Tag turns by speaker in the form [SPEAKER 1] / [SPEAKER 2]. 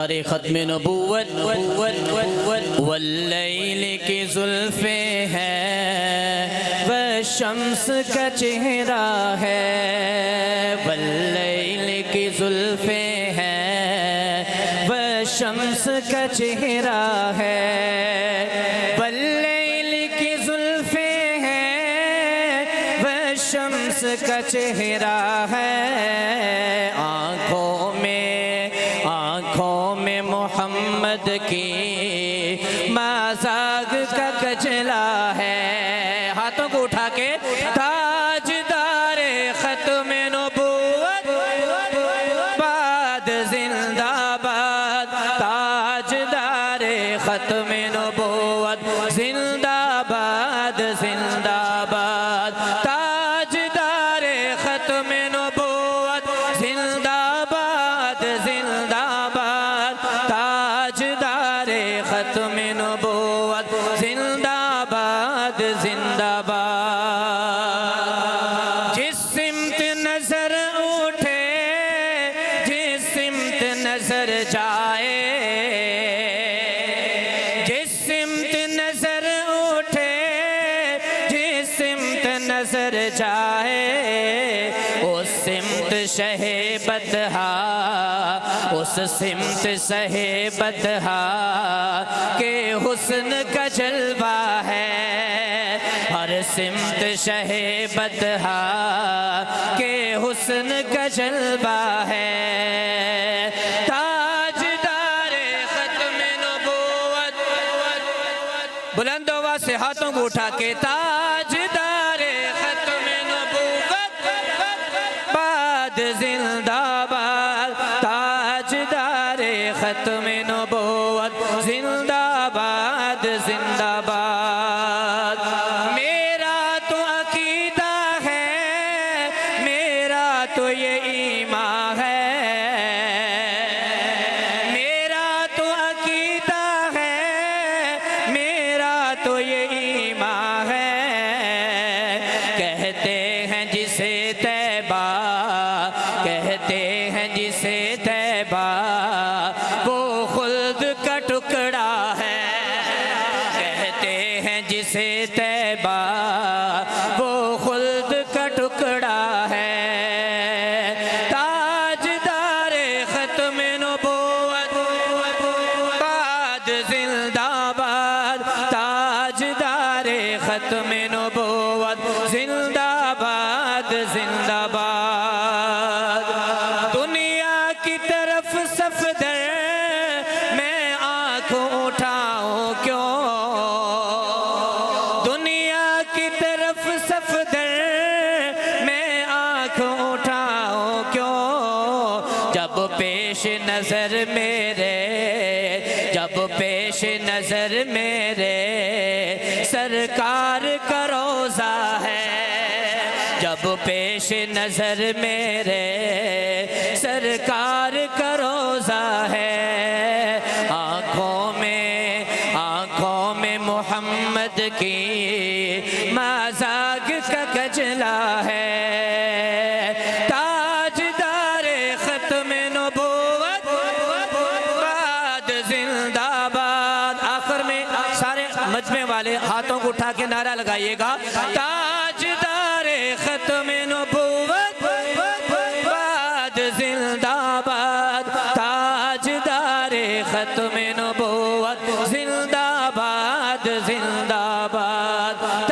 [SPEAKER 1] ختم نبوت واللیل کی زلفیں ہیں وہ شمس کا چہرہ ہے، واللیل کی زلفیں ہیں وہ شمس کا چہرہ ہے، واللیل کی زلفیں ہیں وہ شمس کا چہرہ ہے، آنکھوں میں محمد کی مازاغ کا کجلا ہے، ہاتھوں کو اٹھا کے تاجدار ختم نبوت باد زندہ باد، تاجدار ختم نبوت زندہ باد زندہ باد، تاجدار ختم نبوت زندہ باد زندہ باد، تاجدار ختم نبوت زندہ باد زندہ باد۔ جس سمت نظر اٹھے جس سمت نظر جائے، جس سمت نظر اٹھے جس سمت نظر جائے، اس سمت شہ بدہا اس سمت شہ بدہا کے حسن کا جلوہ ہے، ہر سمت شہ بدہا کے حسن کا جلوہ ہے، تاجدار ختم نبوت، بلند آواز سے ہاتھوں کو اٹھا کے تاجدار ختم نبوت باد زندہ باد، تاجدار ختم نبوت زندہ باد زندہ باد۔ میرا تو عقیدہ ہے، میرا تو یہ ایمان ہے، میرا تو عقیدہ ہے، میرا تو یہ ایمان ہے، کہتے ہیں جسے طیبہ، کہتے ہیں جسے طیبہ وہ خلد کا ٹکڑا ہے، کہتے ہیں جسے طیبہ وہ خلد کا ٹکڑا ہے، تاجدار ختم نبوت باد زندہ باد، تاجدار ختم نبوت زندہ باد زندہ باد۔ دنیا کی طرف صفدر میں آنکھ اٹھاؤں کیوں، دنیا کی طرف صفدر میں آنکھ اٹھاؤں کیوں، جب پیش نظر میرے، جب پیش نظر میرے سرکار کا روضہ ہے، جب پیش نظر میرے سرکار کا روضہ ہے، آنکھوں میں محمد کی مازاغ کا کجلا ہے، تاجدار ختم نبوت باد زندہ باد۔ آخر میں سارے مجمع والے ہاتھوں کو اٹھا کے نعرہ لگائیے گا، تاجدار ختم نبوت باد زندہ باد، تاجدار ختم نبوت زندہ باد زندہ باد۔